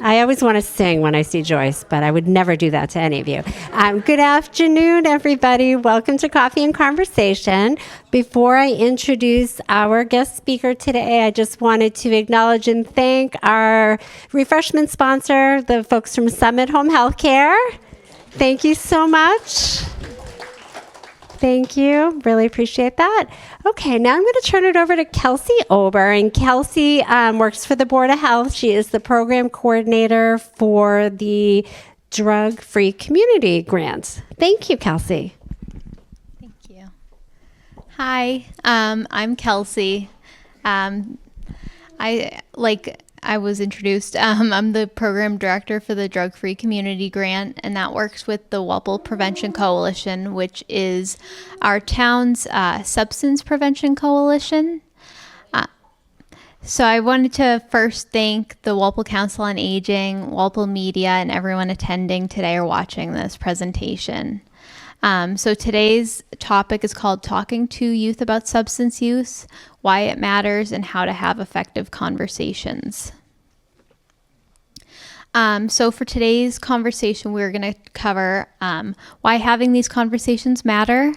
I always want to sing when I see Joyce, but I would never do that to any of you. Good afternoon, everybody. Welcome to Coffee and Conversation. Before I introduce our guest speaker today, I just wanted to acknowledge and thank our refreshment sponsor, the folks from Summit Home Healthcare. Thank you so much. Thank you. Really appreciate that. Okay, now I'm going to turn it over to Kelsey Ober. And Kelsey works for the Board of Health. She is the program coordinator for the Drug-Free Community Grant. Thank you, Kelsey. Thank you. Hi, I'm Kelsey. I was introduced. I'm the program director for the Drug-Free Community Grant, and that works with the Walpole Prevention Coalition, which is our town's substance prevention coalition. So I wanted to first thank the Walpole Council on Aging, Walpole Media, and everyone attending today or watching this presentation. So today's topic is called Talking to Youth About Substance Use, Why It Matters, and How to Have Effective Conversations. So for today's conversation, we're going to cover why having these conversations matter,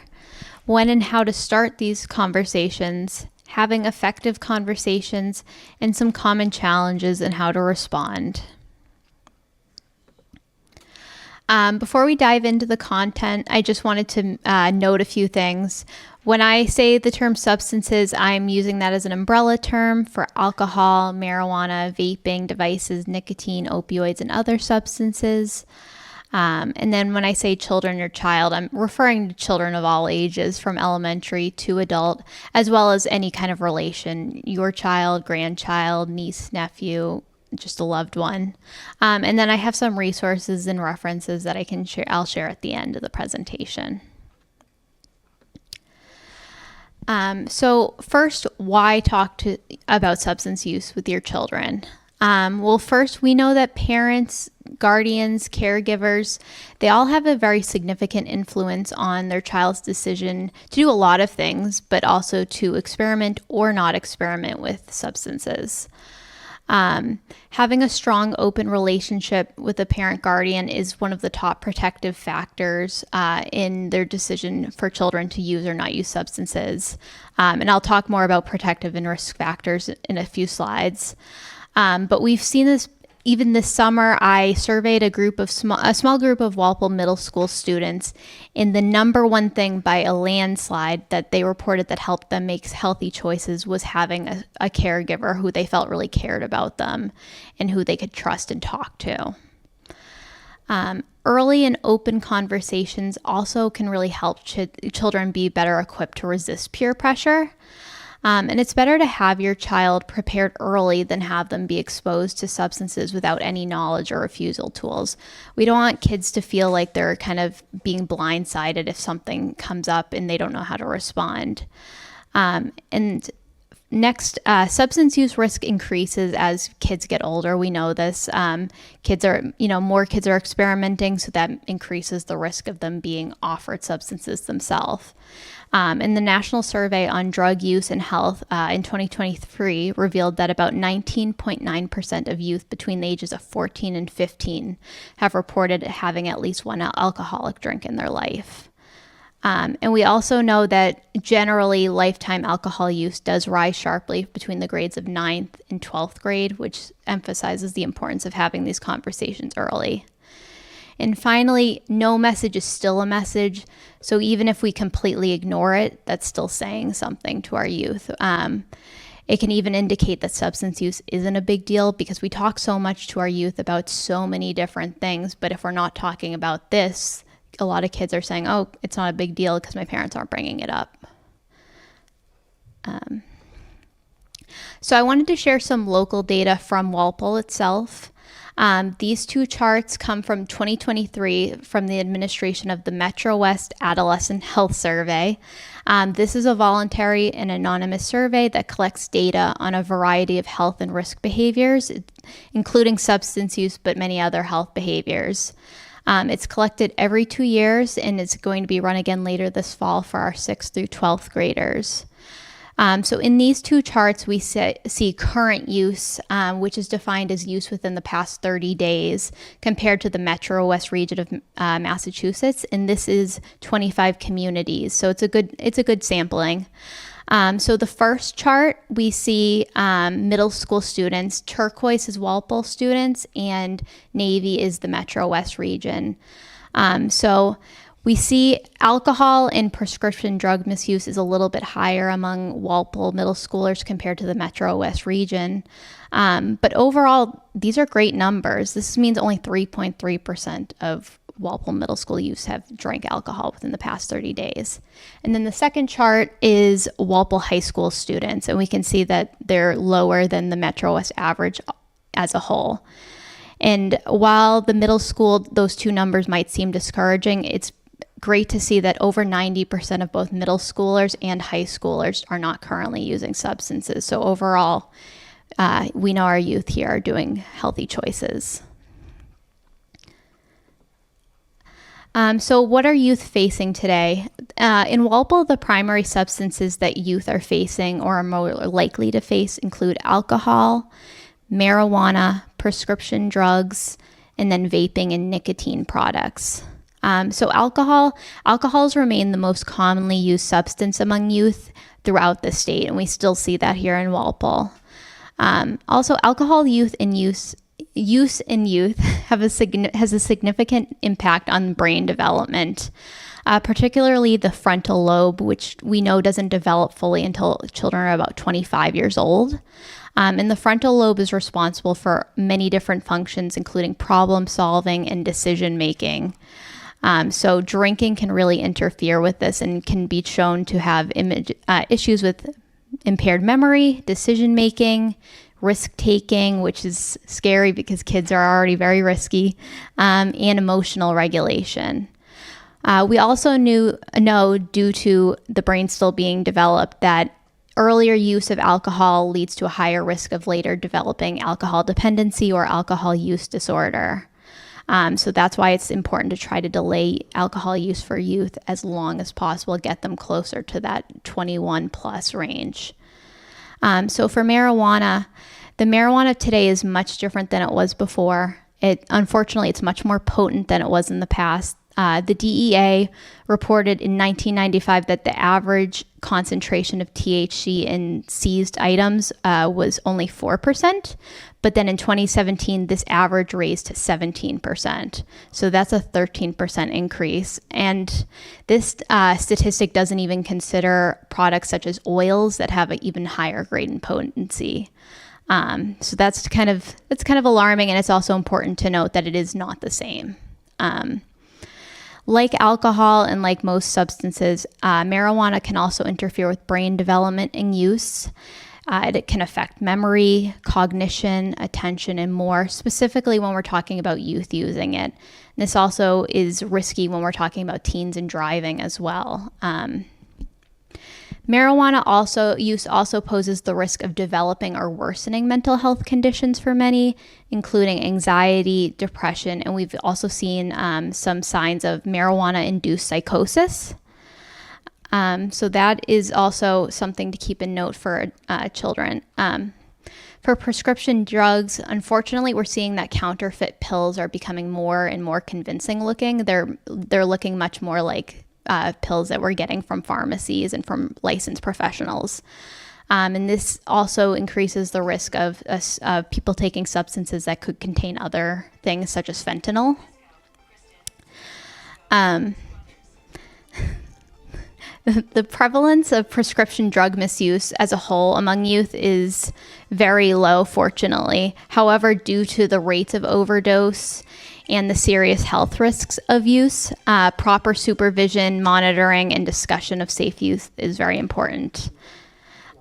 when and how to start these conversations, having effective conversations, and some common challenges and how to respond. Before we dive into the content, I just wanted to note a few things. When I say the term substances, I'm using that as an umbrella term for alcohol, marijuana, vaping devices, nicotine, opioids, and other substances. And then when I say children or child, I'm referring to children of all ages from elementary to adult, as well as any kind of relation, your child, grandchild, niece, nephew, just a loved one. And then I have some resources and references that I'll share at the end of the presentation. So first, why talk about substance use with your children? Well, first, we know that parents, guardians, caregivers, they all have a very significant influence on their child's decision to do a lot of things, but also to experiment or not experiment with substances. Having a strong, open relationship with a parent guardian is one of the top protective factors in their decision for children to use or not use substances. And I'll talk more about protective and risk factors in a few slides. But we've seen this even this summer. I surveyed a small group of Walpole Middle School students, and the number one thing by a landslide that they reported that helped them make healthy choices was having a caregiver who they felt really cared about them and who they could trust and talk to. Early and open conversations also can really help children be better equipped to resist peer pressure. And it's better to have your child prepared early than have them be exposed to substances without any knowledge or refusal tools. We don't want kids to feel like they're kind of being blindsided if something comes up and they don't know how to respond. And next, substance use risk increases as kids get older. We know this. More kids are experimenting, so that increases the risk of them being offered substances themselves. And the National Survey on Drug Use and Health in 2023 revealed that about 19.9% of youth between the ages of 14 and 15 have reported having at least one alcoholic drink in their life. And we also know that generally lifetime alcohol use does rise sharply between the grades of 9th and 12th grade, which emphasizes the importance of having these conversations early. And finally, no message is still a message. So even if we completely ignore it, that's still saying something to our youth. It can even indicate that substance use isn't a big deal because we talk so much to our youth about so many different things. But if we're not talking about this, a lot of kids are saying, oh, it's not a big deal because my parents aren't bringing it up. So I wanted to share some local data from Walpole itself. These two charts come from 2023 from the administration of the Metro West Adolescent Health Survey. This is a voluntary and anonymous survey that collects data on a variety of health and risk behaviors, including substance use, but many other health behaviors. It's collected every 2 years, and it's going to be run again later this fall for our 6th through 12th graders. So in these two charts, we see current use, which is defined as use within the past 30 days, compared to the Metro West region of Massachusetts, and this is 25 communities. So it's a good sampling. So the first chart, we see middle school students. Turquoise is Walpole students, and navy is the Metro West region. So we see alcohol and prescription drug misuse is a little bit higher among Walpole middle schoolers compared to the Metro West region. But overall, these are great numbers. This means only 3.3% of Walpole middle school youth have drank alcohol within the past 30 days. And then the second chart is Walpole high school students, and we can see that they're lower than the Metro West average as a whole. And while the middle school, those two numbers might seem discouraging, it's great to see that over 90% of both middle schoolers and high schoolers are not currently using substances. So overall, we know our youth here are doing healthy choices. So what are youth facing today? In Walpole, the primary substances that youth are facing or are more likely to face include alcohol, marijuana, prescription drugs, and then vaping and nicotine products. So alcohols remain the most commonly used substance among youth throughout the state, and we still see that here in Walpole. Also, alcohol use in youth has a significant impact on brain development, particularly the frontal lobe, which we know doesn't develop fully until children are about 25 years old. And the frontal lobe is responsible for many different functions, including problem solving and decision making. So drinking can really interfere with this and can be shown to have issues with impaired memory, decision making, risk taking, which is scary because kids are already very risky, and emotional regulation. We also know due to the brain still being developed that earlier use of alcohol leads to a higher risk of later developing alcohol dependency or alcohol use disorder. So that's why it's important to try to delay alcohol use for youth as long as possible, get them closer to that 21 plus range. So for marijuana, the marijuana today is much different than it was before. Unfortunately, it's much more potent than it was in the past. The DEA reported in 1995 that the average concentration of THC in seized items was only 4%, but then in 2017, this average raised to 17%. So that's a 13% increase. And this statistic doesn't even consider products such as oils that have an even higher grade in potency. So that's kind of alarming, and it's also important to note that it is not the same. Like alcohol and like most substances, marijuana can also interfere with brain development and use. It can affect memory, cognition, attention, and more, specifically when we're talking about youth using it. And this also is risky when we're talking about teens and driving as well. Marijuana use also poses the risk of developing or worsening mental health conditions for many, including anxiety, depression, and we've also seen some signs of marijuana-induced psychosis. So that is also something to keep in note for children. For prescription drugs, unfortunately, we're seeing that counterfeit pills are becoming more and more convincing looking. They're looking much more like pills that we're getting from pharmacies and from licensed professionals. And this also increases the risk of people taking substances that could contain other things such as fentanyl. The prevalence of prescription drug misuse as a whole among youth is very low, fortunately. However, due to the rates of overdose and the serious health risks of use, proper supervision, monitoring, and discussion of safe use is very important.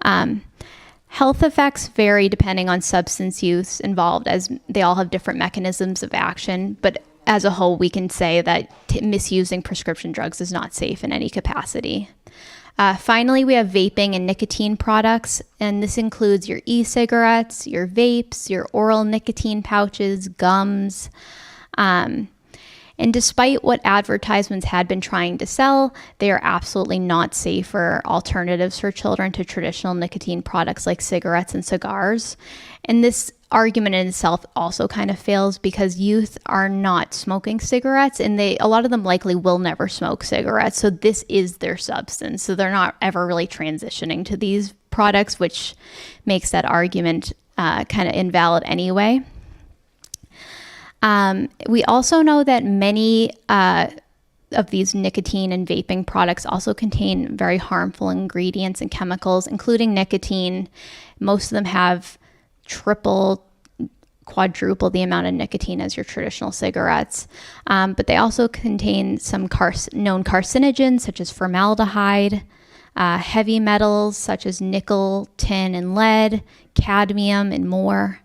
Health effects vary depending on substance use involved, as they all have different mechanisms of action, but as a whole, we can say that misusing prescription drugs is not safe in any capacity. Finally, we have vaping and nicotine products, and this includes your e-cigarettes, your vapes, your oral nicotine pouches, gums. And And despite what advertisements had been trying to sell, they are absolutely not safe or alternatives for children to traditional nicotine products like cigarettes and cigars. And this argument in itself also kind of fails because youth are not smoking cigarettes, and a lot of them likely will never smoke cigarettes. So this is their substance. So they're not ever really transitioning to these products, which makes that argument kind of invalid anyway. We also know that many of these nicotine and vaping products also contain very harmful ingredients and chemicals, including nicotine. Most of them have triple, quadruple the amount of nicotine as your traditional cigarettes. But they also contain some known carcinogens such as formaldehyde, heavy metals such as nickel, tin, and lead, cadmium, and more.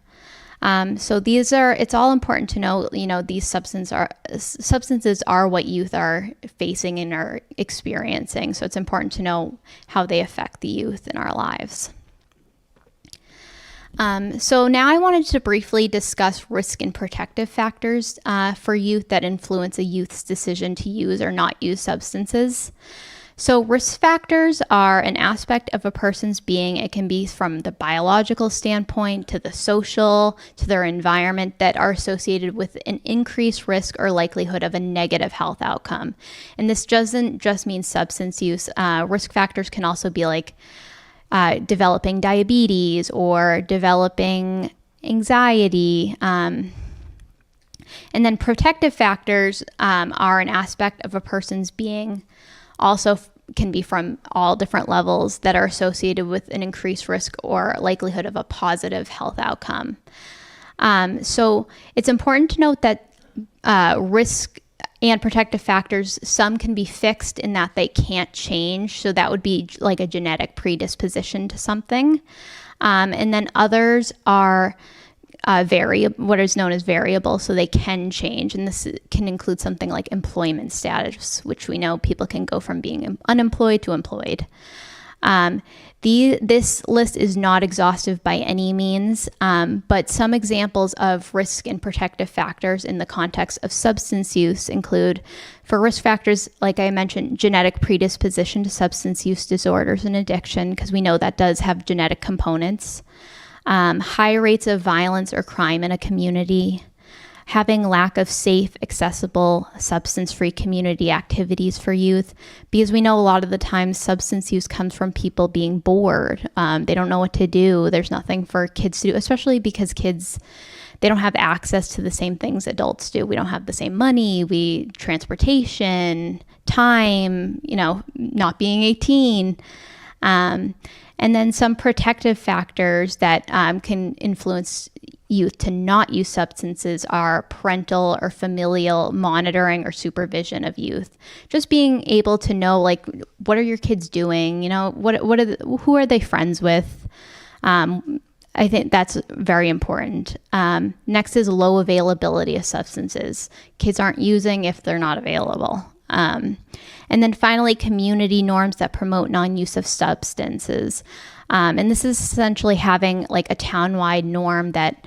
So it's all important to know, these substances are what youth are facing and are experiencing. So it's important to know how they affect the youth in our lives. So now I wanted to briefly discuss risk and protective factors for youth that influence a youth's decision to use or not use substances. So risk factors are an aspect of a person's being. It can be from the biological standpoint to the social, to their environment, that are associated with an increased risk or likelihood of a negative health outcome. And this doesn't just mean substance use. Risk factors can also be like developing diabetes or developing anxiety. And then protective factors are an aspect of a person's being, also can be from all different levels, that are associated with an increased risk or likelihood of a positive health outcome. So it's important to note that risk and protective factors, some can be fixed in that they can't change. So that would be like a genetic predisposition to something. And then others are what is known as variable, so they can change. And this can include something like employment status, which we know people can go from being unemployed to employed. This list is not exhaustive by any means, but some examples of risk and protective factors in the context of substance use include, for risk factors, like I mentioned, genetic predisposition to substance use disorders and addiction, because we know that does have genetic components. High rates of violence or crime in a community, having lack of safe, accessible, substance-free community activities for youth, because we know a lot of the time substance use comes from people being bored. They don't know what to do. There's nothing for kids to do, especially because kids, they don't have access to the same things adults do. We don't have the same money, transportation, time, not being 18. And then some protective factors that can influence youth to not use substances are parental or familial monitoring or supervision of youth. Just being able to know, like, what are your kids doing? Who are they friends with? I think that's very important. Next is low availability of substances. Kids aren't using if they're not available. And then finally, community norms that promote non-use of substances. And this is essentially having like a town-wide norm that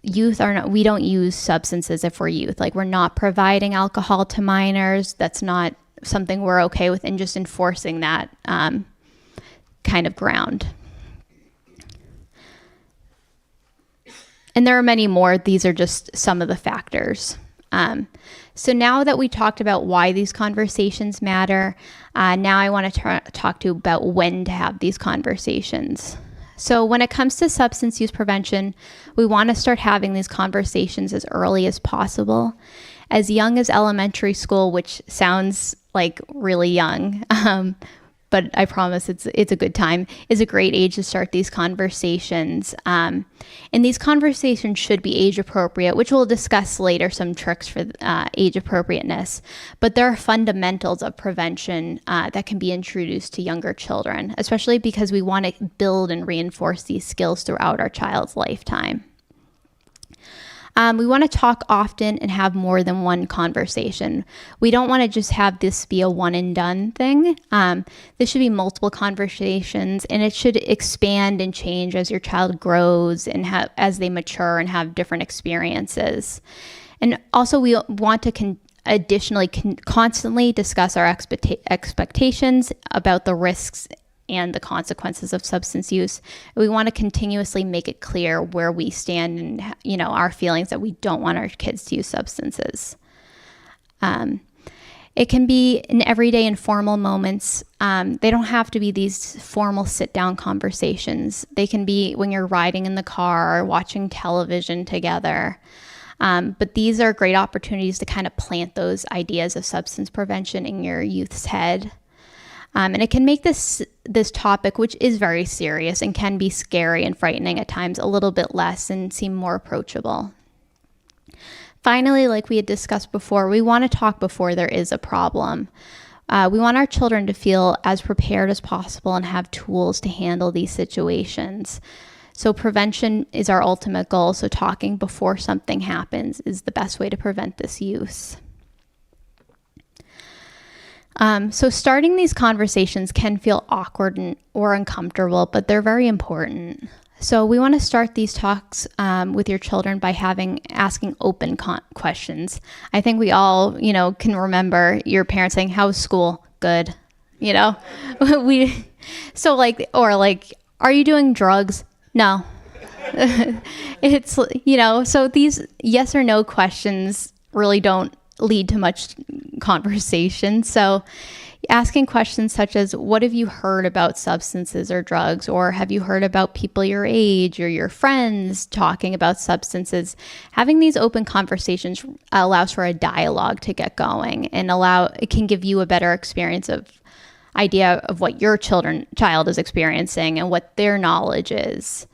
we don't use substances if we're youth. Like, we're not providing alcohol to minors. That's not something we're okay with, and just enforcing that kind of ground. And there are many more. These are just some of the factors. So now that we talked about why these conversations matter, now I want to talk to you about when to have these conversations. So when it comes to substance use prevention, we want to start having these conversations as early as possible, as young as elementary school, which sounds like really young, but I promise it's a good time, is a great age to start these conversations. And these conversations should be age appropriate, which we'll discuss later, some tricks for age appropriateness. But there are fundamentals of prevention that can be introduced to younger children, especially because we want to build and reinforce these skills throughout our child's lifetime. We want to talk often and have more than one conversation. We don't want to just have this be a one and done thing. This should be multiple conversations, and it should expand and change as your child grows and as they mature and have different experiences. And also, we want to additionally constantly discuss our expectations about the risks and the consequences of substance use. We want to continuously make it clear where we stand and, our feelings that we don't want our kids to use substances. It can be in everyday informal moments. They don't have to be these formal sit-down conversations. They can be when you're riding in the car or watching television together. But these are great opportunities to kind of plant those ideas of substance prevention in your youth's head. And it can make this topic, which is very serious and can be scary and frightening at times, a little bit less and seem more approachable. Finally, like we had discussed before, we want to talk before there is a problem. We want our children to feel as prepared as possible and have tools to handle these situations. So prevention is our ultimate goal. So talking before something happens is the best way to prevent this use. So starting these conversations can feel awkward or uncomfortable, but they're very important. So we want to start these talks with your children by asking open questions. I think we all, can remember your parents saying, "How's school?" "Good." Are you doing drugs? "No." It's, so these yes or no questions really don't lead to much conversation. So asking questions such as, what have you heard about substances or drugs? Or have you heard about people your age or your friends talking about substances? Having these open conversations allows for a dialogue to get going and it can give you a better idea of what your child is experiencing and what their knowledge is.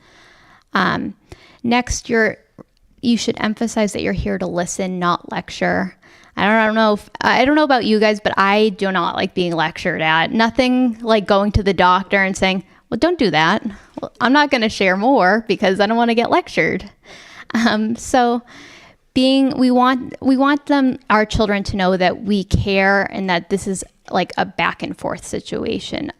Next, you should emphasize that you're here to listen, not lecture. I don't know about you guys, but I do not like being lectured at. Nothing like going to the doctor and saying, "Well, don't do that." Well, I'm not going to share more because I don't want to get lectured. We want our children to know that we care and that this is like a back and forth situation.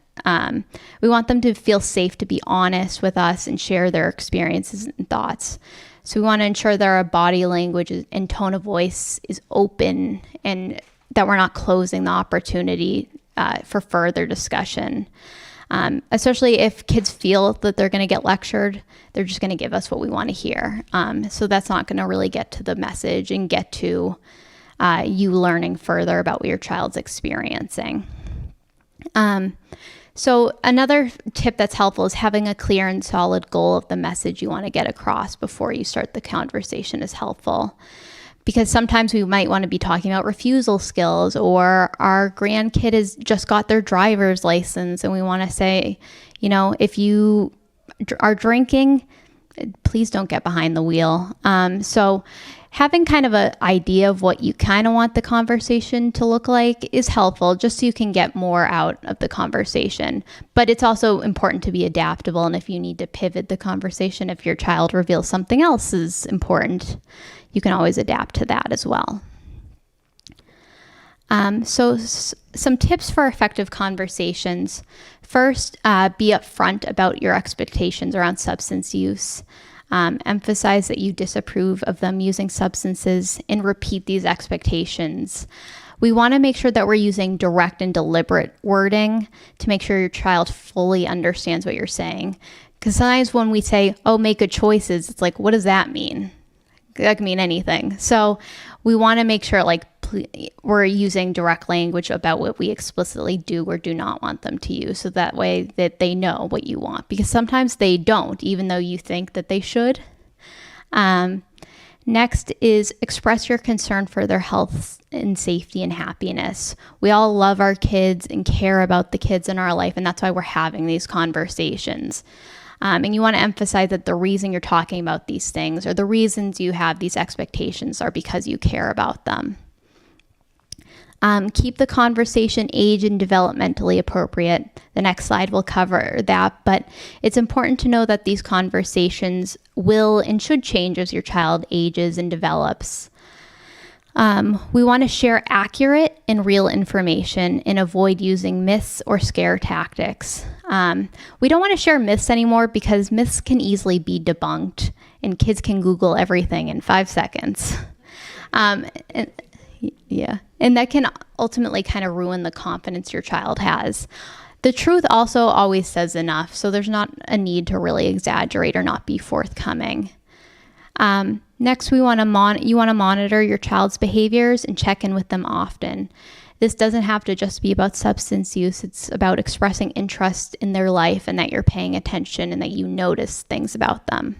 We want them to feel safe to be honest with us and share their experiences and thoughts. So we want to ensure that our body language and tone of voice is open and that we're not closing the opportunity for further discussion. Especially if kids feel that they're going to get lectured, they're just going to give us what we want to hear. So that's not going to really get to the message and get to you learning further about what your child's experiencing. So another tip that's helpful is having a clear and solid goal of the message you want to get across before you start the conversation is helpful. Because sometimes we might want to be talking about refusal skills, or our grandkid has just got their driver's license and we want to say, if you are drinking, please don't get behind the wheel. So having kind of an idea of what you kind of want the conversation to look like is helpful, just so you can get more out of the conversation. But it's also important to be adaptable. And if you need to pivot the conversation, if your child reveals something else is important, you can always adapt to that as well. So some tips for effective conversations. First, be upfront about your expectations around substance use. Emphasize that you disapprove of them using substances and repeat these expectations. We want to make sure that we're using direct and deliberate wording to make sure your child fully understands what you're saying. Because sometimes when we say, "Oh, make good choices," it's like, what does that mean? That can mean anything. So we want to make sure we're using direct language about what we explicitly do or do not want them to use, so that way that they know what you want, because sometimes they don't, even though you think that they should. Next is express your concern for their health and safety and happiness. We all love our kids and care about the kids in our life, and that's why we're having these conversations. And you want to emphasize that the reason you're talking about these things, or the reasons you have these expectations, are because you care about them. Keep the conversation age and developmentally appropriate. The next slide will cover that, but it's important to know that these conversations will and should change as your child ages and develops. We want to share accurate and real information and avoid using myths or scare tactics. We don't want to share myths anymore because myths can easily be debunked and kids can Google everything in 5 seconds. Yeah. And that can ultimately kind of ruin the confidence your child has. The truth also always says enough, so there's not a need to really exaggerate or not be forthcoming. Next, you want to monitor your child's behaviors and check in with them often. This doesn't have to just be about substance use. It's about expressing interest in their life and that you're paying attention and that you notice things about them.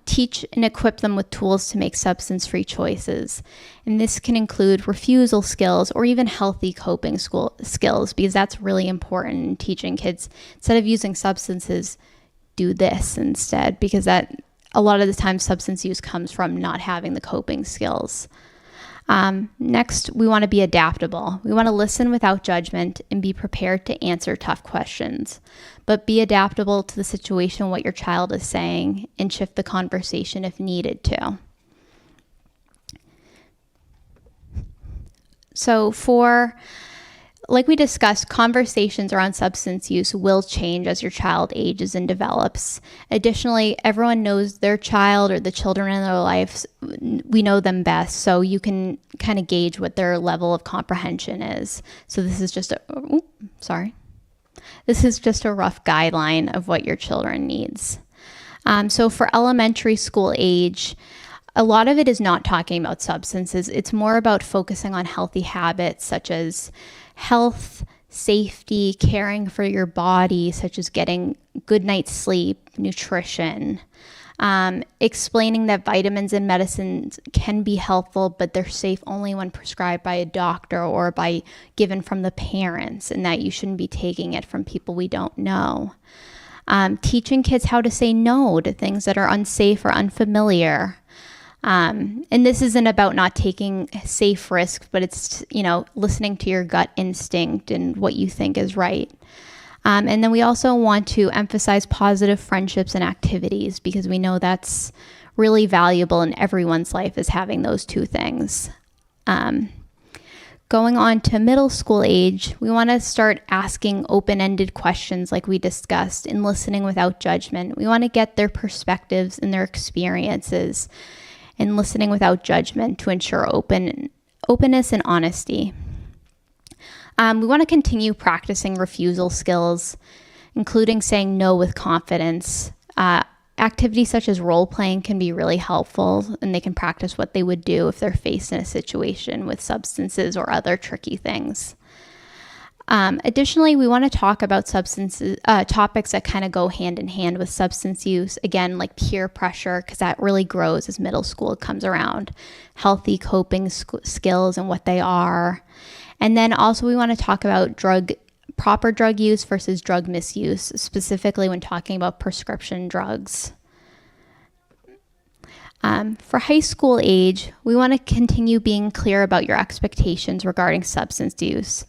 Teach and equip them with tools to make substance-free choices. And this can include refusal skills or even healthy coping skills, because that's really important in teaching kids. Instead of using substances, do this instead, because that a lot of the time substance use comes from not having the coping skills. Next, we want to be adaptable. We want to listen without judgment and be prepared to answer tough questions, but be adaptable to the situation, what your child is saying, and shift the conversation if needed to. So like we discussed, conversations around substance use will change as your child ages and develops. Additionally, everyone knows their child or the children in their lives. We know them best, so you can kind of gauge what their level of comprehension is. So this is just a rough guideline of what your children needs. So for elementary school age, a lot of it is not talking about substances. It's more about focusing on healthy habits such as health, safety, caring for your body, such as getting good night's sleep, nutrition, explaining that vitamins and medicines can be helpful, but they're safe only when prescribed by a doctor or given from the parents, and that you shouldn't be taking it from people we don't know. Teaching kids how to say no to things that are unsafe or unfamiliar. And this isn't about not taking safe risks, but it's, listening to your gut instinct and what you think is right. And then we also want to emphasize positive friendships and activities, because we know that's really valuable in everyone's life, is having those two things. Going on to middle school age, we want to start asking open-ended questions like we discussed and listening without judgment. We want to get their perspectives and their experiences and listening without judgment to ensure openness and honesty. We want to continue practicing refusal skills, including saying no with confidence. Activities such as role-playing can be really helpful, and they can practice what they would do if they're faced in a situation with substances or other tricky things. Additionally, we want to talk about topics that kind of go hand in hand with substance use. Again, like peer pressure, because that really grows as middle school comes around. Healthy coping skills and what they are. And then also we want to talk about proper drug use versus drug misuse, specifically when talking about prescription drugs. For high school age, we want to continue being clear about your expectations regarding substance use.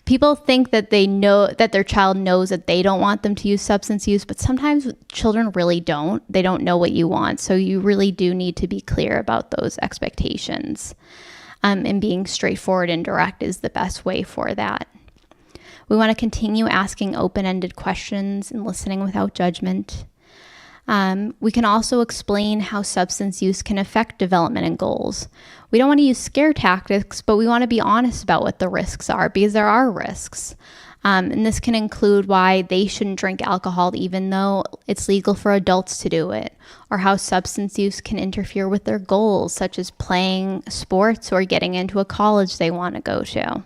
People think that they know that their child knows that they don't want them to use substance use, but sometimes children really don't. They don't know what you want. So you really do need to be clear about those expectations. And being straightforward and direct is the best way for that. We want to continue asking open-ended questions and listening without judgment. We can also explain how substance use can affect development and goals. We don't want to use scare tactics, but we want to be honest about what the risks are, because there are risks. And this can include why they shouldn't drink alcohol even though it's legal for adults to do it, or how substance use can interfere with their goals, such as playing sports or getting into a college they want to go to.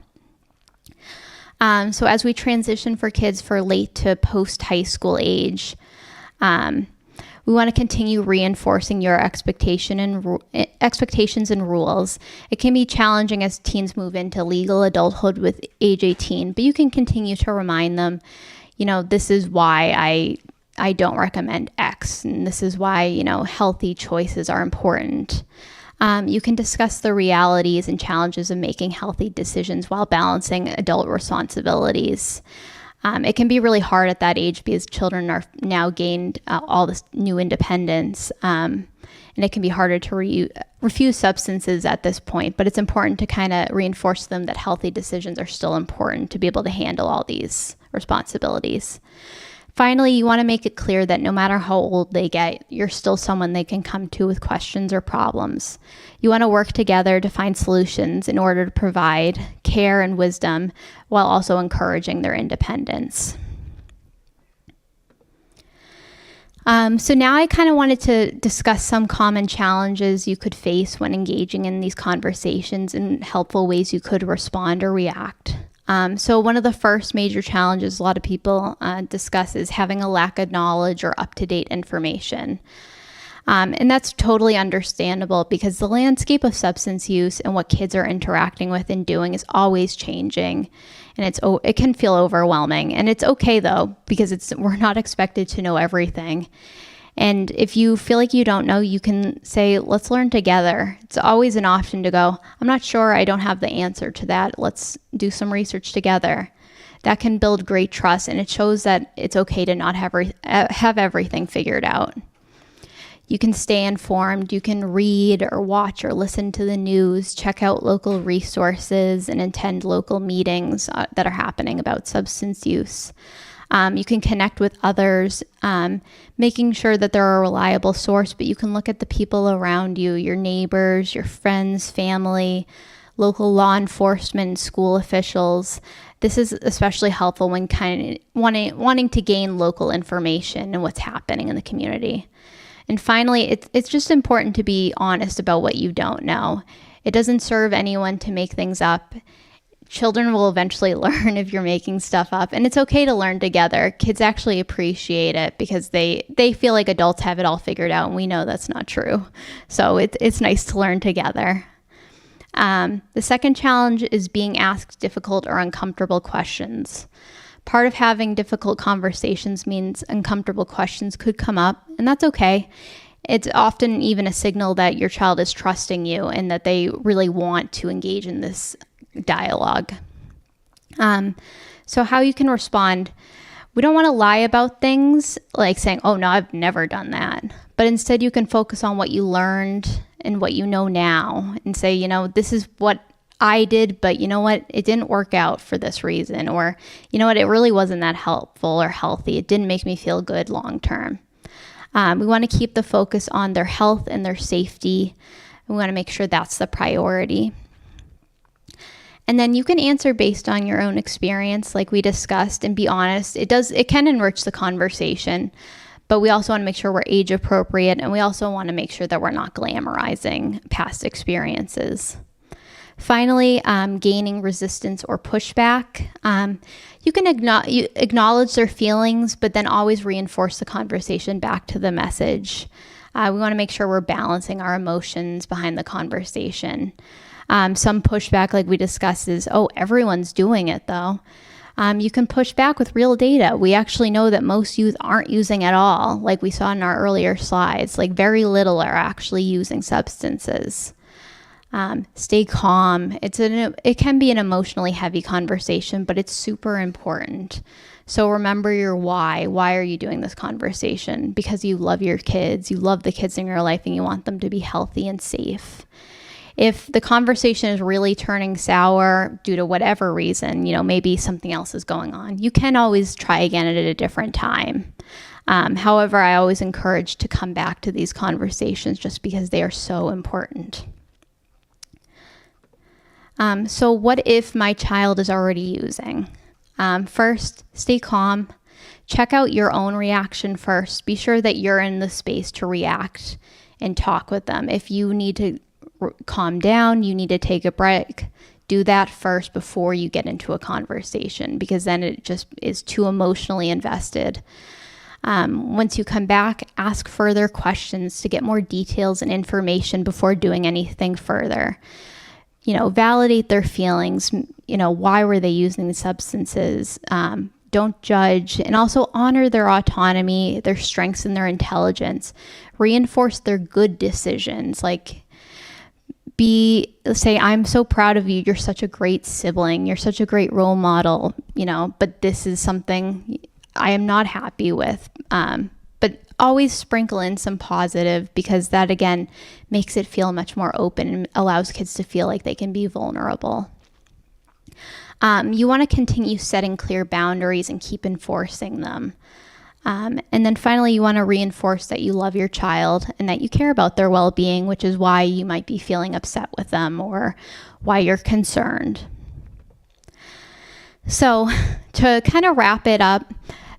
So as we transition for kids for late to post-high school age, we want to continue reinforcing your expectations and rules. It can be challenging as teens move into legal adulthood with age 18, but you can continue to remind them, this is why I don't recommend X, and this is why, healthy choices are important. You can discuss the realities and challenges of making healthy decisions while balancing adult responsibilities. It can be really hard at that age because children are now gained all this new independence, and it can be harder to refuse substances at this point, but it's important to kind of reinforce them that healthy decisions are still important to be able to handle all these responsibilities. Finally, you want to make it clear that no matter how old they get, you're still someone they can come to with questions or problems. You want to work together to find solutions in order to provide care and wisdom while also encouraging their independence. So now I kind of wanted to discuss some common challenges you could face when engaging in these conversations and helpful ways you could respond or react. So one of the first major challenges a lot of people discuss is having a lack of knowledge or up-to-date information. And that's totally understandable because the landscape of substance use and what kids are interacting with and doing is always changing. And it can feel overwhelming. And it's okay though, because we're not expected to know everything. And if you feel like you don't know, you can say, let's learn together. It's always an option to go, I'm not sure, I don't have the answer to that. Let's do some research together. That can build great trust, and it shows that it's okay to not have everything figured out. You can stay informed. You can read or watch or listen to the news, check out local resources, and attend local meetings that are happening about substance use. You can connect with others, making sure that they're a reliable source, but you can look at the people around you, your neighbors, your friends, family, local law enforcement, school officials. This is especially helpful when kind of wanting to gain local information and what's happening in the community. And finally, it's just important to be honest about what you don't know. It doesn't serve anyone to make things up. Children will eventually learn if you're making stuff up, and it's okay to learn together. Kids actually appreciate it because they feel like adults have it all figured out, and we know that's not true. So it's nice to learn together. The second challenge is being asked difficult or uncomfortable questions. Part of having difficult conversations means uncomfortable questions could come up, and that's okay. It's often even a signal that your child is trusting you and that they really want to engage in this dialogue. So how you can respond, we don't want to lie about things like saying, oh no, I've never done that. But instead you can focus on what you learned and what you know now and say, this is what I did, but you know what, it didn't work out for this reason, or you know what, it really wasn't that helpful or healthy. It didn't make me feel good long term. We want to keep the focus on their health and their safety. We want to make sure that's the priority. And then you can answer based on your own experience, like we discussed, and be honest. It can enrich the conversation, but we also want to make sure we're age appropriate, and we also want to make sure that we're not glamorizing past experiences. Finally, gaining resistance or pushback. You can acknowledge their feelings, but then always reinforce the conversation back to the message. We want to make sure we're balancing our emotions behind the conversation. Some pushback, like we discussed, is, oh, everyone's doing it though. You can push back with real data. We actually know that most youth aren't using at all, like we saw in our earlier slides. Like very little are actually using substances. Stay calm. It can be an emotionally heavy conversation, but it's super important. So remember your why. Why are you doing this conversation? Because you love your kids, you love the kids in your life, and you want them to be healthy and safe. If the conversation is really turning sour due to whatever reason, maybe something else is going on, you can always try again at a different time. However, I always encourage to come back to these conversations just because they are so important. So what if my child is already using? First, stay calm. Check out your own reaction first. Be sure that you're in the space to react and talk with them. If you need to calm down, you need to take a break, do that first before you get into a conversation, because then it just is too emotionally invested. Once you come back, ask further questions to get more details and information before doing anything further. Validate their feelings. Why were they using the substances? Don't judge, and also honor their autonomy, their strengths, and their intelligence. Reinforce their good decisions. Say, I'm so proud of you. You're such a great sibling. You're such a great role model, but this is something I am not happy with. But always sprinkle in some positive, because that, again, makes it feel much more open and allows kids to feel like they can be vulnerable. You want to continue setting clear boundaries and keep enforcing them. And then finally, you want to reinforce that you love your child and that you care about their well-being, which is why you might be feeling upset with them or why you're concerned. So to kind of wrap it up,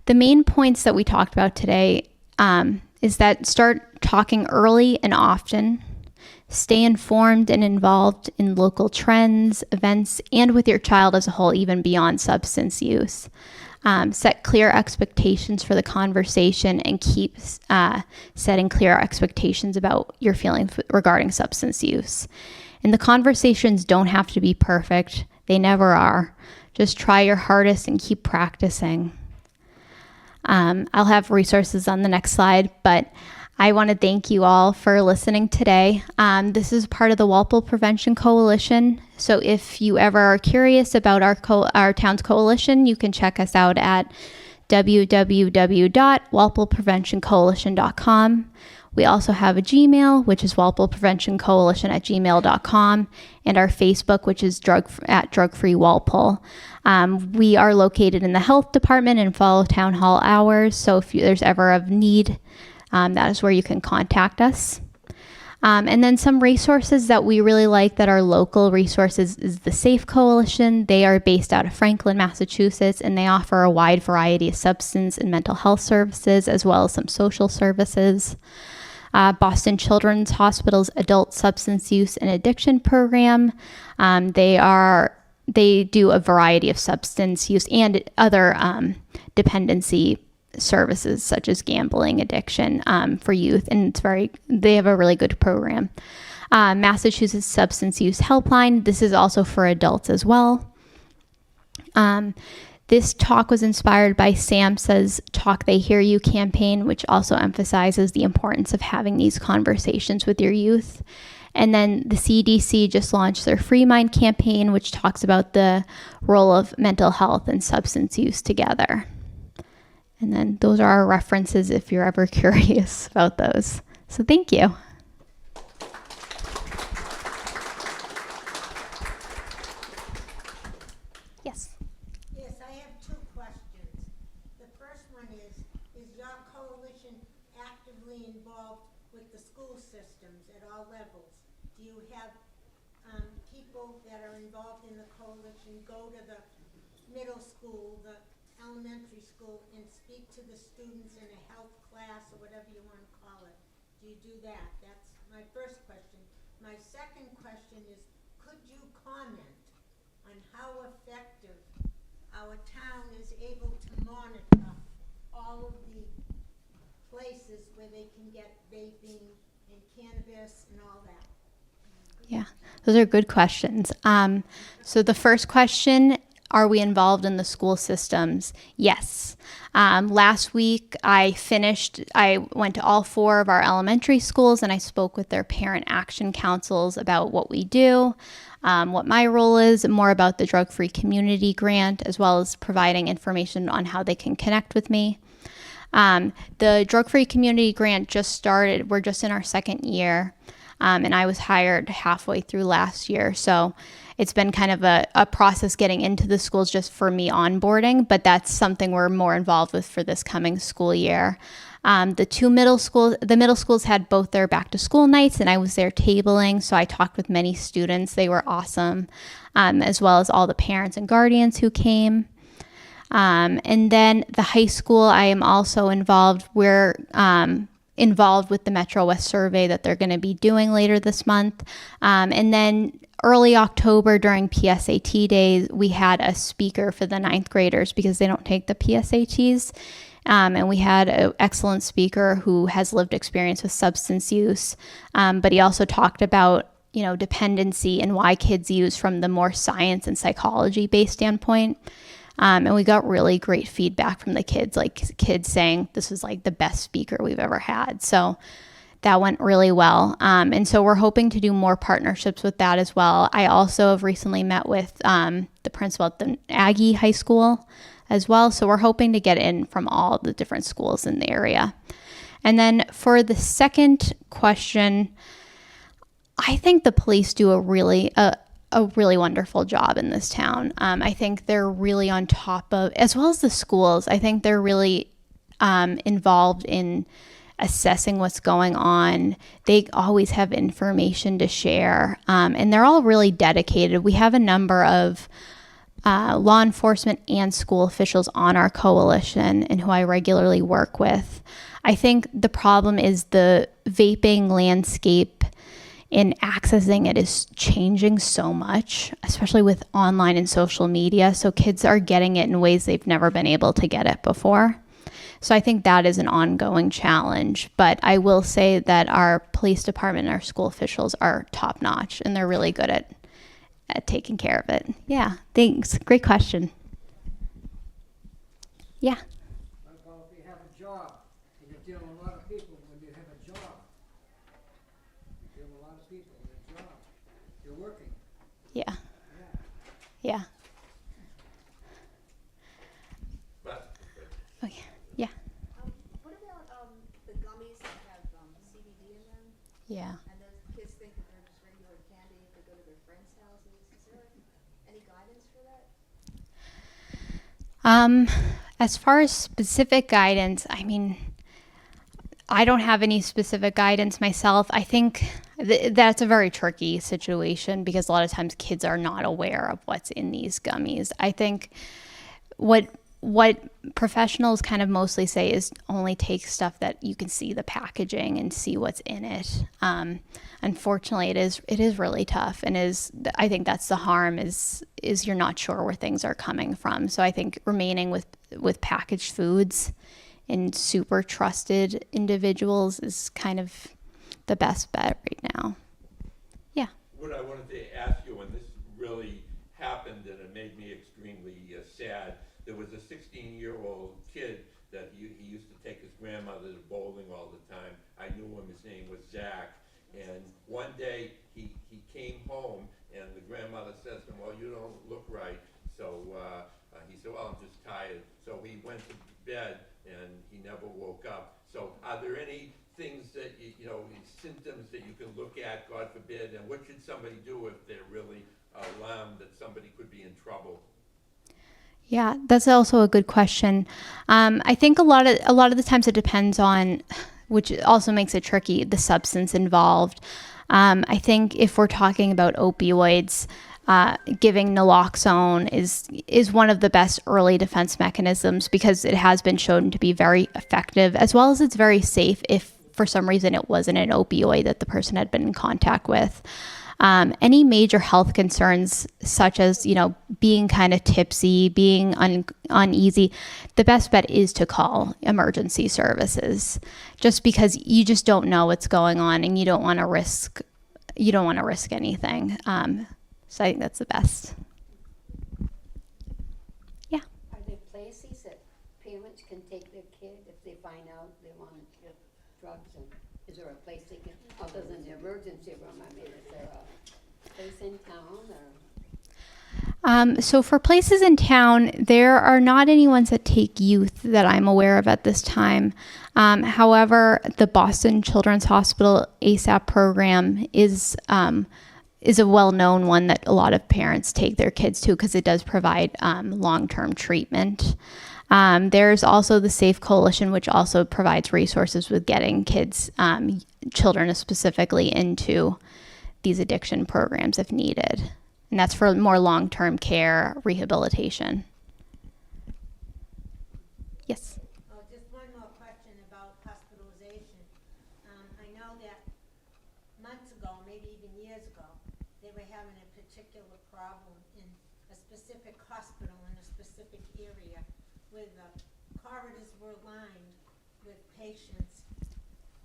the main points that we talked about today is that start talking early and often, stay informed and involved in local trends, events, and with your child as a whole, even beyond substance use. Set clear expectations for the conversation and keep setting clear expectations about your feelings regarding substance use. And the conversations don't have to be perfect. They never are. Just try your hardest and keep practicing. I'll have resources on the next slide, but I want to thank you all for listening today. This is part of the Walpole Prevention Coalition. So if you ever are curious about our town's coalition, you can check us out at www.walpolepreventioncoalition.com. We also have a Gmail, which is walpolepreventioncoalition@gmail.com, and our Facebook, which is Drug Free Walpole. We are located in the health department and follow town hall hours. So if there's ever a need, that is where you can contact us. And then some resources that we really like that are local resources is the SAFE Coalition. They are based out of Franklin, Massachusetts, and they offer a wide variety of substance and mental health services, as well as some social services. Boston Children's Hospital's Adult Substance Use and Addiction Program. They do a variety of substance use and other dependency services such as gambling addiction for youth, and they have a really good program. Massachusetts Substance Use Helpline, this is also for adults as well. This talk was inspired by SAMHSA's Talk They Hear You campaign, which also emphasizes the importance of having these conversations with your youth. And then the CDC just launched their Free Mind campaign, which talks about the role of mental health and substance use together. And then those are our references if you're ever curious about those. So thank you. Yes. Yes, I have two questions. The first one is your coalition actively involved with the school systems at all levels? Do you have people that are involved in the coalition go to the middle school, the elementary school, and speak to the students in a health class or whatever you want to call it? Do you do that? That's my first question. My second question is, could you comment on how effective our town is able to monitor all of the places where they can get vaping and cannabis and all that? Yeah, those are good questions. So the first question, are we involved in the school systems? Yes. Last week I went to all 4 of our elementary schools and I spoke with their parent action councils about what we do, what my role is, more about the Drug Free Community Grant, as well as providing information on how they can connect with me. The Drug Free Community Grant just started. We're just in our second year. And I was hired halfway through last year. So it's been kind of a process getting into the schools just for me onboarding, but that's something we're more involved with for this coming school year. The middle schools had both their back to school nights and I was there tabling. So I talked with many students. They were awesome, as well as all the parents and guardians who came. And then the high school, I am also involved. We're involved with the Metro West survey that they're going to be doing later this month. And then early October during PSAT days, we had a speaker for the 9th graders because they don't take the PSATs. And we had an excellent speaker who has lived experience with substance use. But he also talked about, dependency and why kids use from the more science and psychology based standpoint. And we got really great feedback from the kids, like kids saying this was like the best speaker we've ever had. So that went really well. And so we're hoping to do more partnerships with that as well. I also have recently met with the principal at the Aggie High School as well. So we're hoping to get in from all the different schools in the area. And then for the second question, I think the police do a really wonderful job in this town. I think they're really on top of, as well as the schools, I think they're really involved in assessing what's going on. They always have information to share, and they're all really dedicated. We have a number of law enforcement and school officials on our coalition and who I regularly work with. I think the problem is the vaping landscape in accessing it is changing so much, especially with online and social media. So kids are getting it in ways they've never been able to get it before. So I think that is an ongoing challenge. But I will say that our police department and our school officials are top notch, and they're really good at taking care of it. Yeah, thanks. Great question. Yeah. What about if you have a job and you're dealing with a lot of people when you have a job? You're dealing with a lot of people in a job. You're working. Yeah. Yeah. Yeah. Okay. Yeah. What about the gummies that have CBD in them? Yeah. And those kids think that they're just regular candy if they go to their friends' houses. Is there any guidance for that? As far as specific guidance, I mean, I don't have any specific guidance myself. I think that's a very tricky situation because a lot of times kids are not aware of what's in these gummies. I think what professionals kind of mostly say is only take stuff that you can see the packaging and see what's in it. Unfortunately, it is really tough, and I think that's the harm is you're not sure where things are coming from. So I think remaining with packaged foods and super trusted individuals is kind of the best bet right now. Yeah. What I wanted to ask you, and this really happened and it made me extremely sad, there was a 16-year-old kid that he used to take his grandmother to bowling all the time. I knew him, his name was Zach. And one day he came home and the grandmother says to him, well, you don't look right. So he said, well, I'm just tired. So he went to bed and he never woke up. So are there any things that, symptoms that you can look at, God forbid, and what should somebody do if they're really alarmed that somebody could be in trouble? Yeah, that's also a good question. I think a lot of the times it depends on, which also makes it tricky, the substance involved. I think if we're talking about opioids, giving naloxone is one of the best early defense mechanisms because it has been shown to be very effective, as well as it's very safe if for some reason it wasn't an opioid that the person had been in contact with. Any major health concerns, such as, being kind of tipsy, being uneasy, the best bet is to call emergency services, just because you just don't know what's going on and you don't want to risk anything. So I think that's the best. Yeah. Are there places that parents can take their kid if they find out they want to get drugs? And is there a place they can, other than the emergency room, is there a place in town or? So for places in town, there are not any ones that take youth that I'm aware of at this time. However, the Boston Children's Hospital ASAP program is a well-known one that a lot of parents take their kids to because it does provide long-term treatment. There's also the Safe Coalition, which also provides resources with getting kids, children specifically, into these addiction programs if needed. And that's for more long-term care, rehabilitation. Yes. Oh, just one more question about hospitalization. I know that months ago, maybe even years ago, they were having a particular problem in a specific hospital in a specific area where the corridors were lined with patients,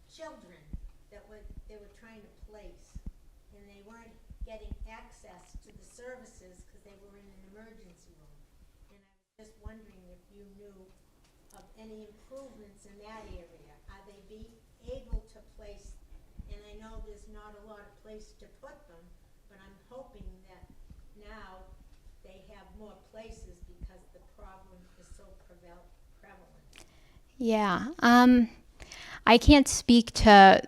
children that they were trying to place, and they weren't getting access to the services because they were in an emergency room. And I was just wondering if you knew of any improvements in that area. Are they able to place, and I know there's not a lot of place to put them, but I'm hoping that now they have more places because the problem is so prevalent. Yeah. I can't speak to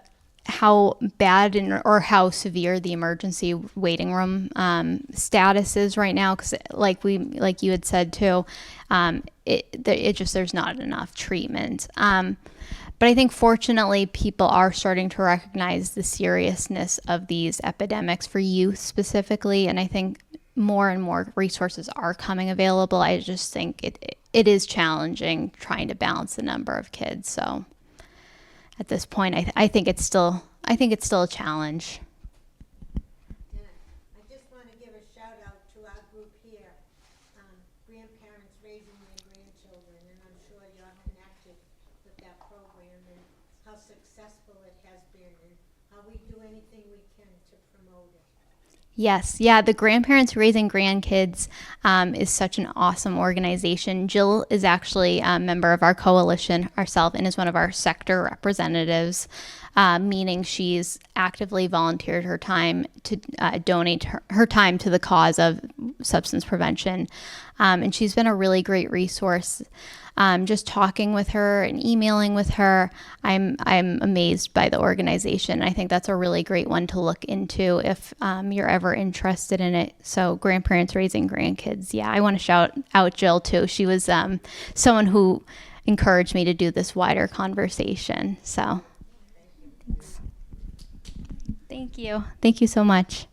how bad or how severe the emergency waiting room status is right now, because like you had said too, there's not enough treatment. But I think fortunately people are starting to recognize the seriousness of these epidemics for youth specifically, and I think more and more resources are coming available. I just think it is challenging trying to balance the number of kids. So at this point, I think it's still a challenge. And I just want to give a shout out to our group here, grandparents raising their grandchildren, and I'm sure you're connected with that program and how successful it has been, and how we do anything we can to promote it. Yes, yeah, the Grandparents Raising Grandkids is such an awesome organization. Jill is actually a member of our coalition herself and is one of our sector representatives, meaning she's actively volunteered her time to donate her time to the cause of substance prevention. And she's been a really great resource. Just talking with her and emailing with her, I'm amazed by the organization. I think that's a really great one to look into if you're ever interested in it. So Grandparents Raising Grandkids. Yeah, I want to shout out Jill too. She was someone who encouraged me to do this wider conversation. So thanks. Thank you. Thank you so much.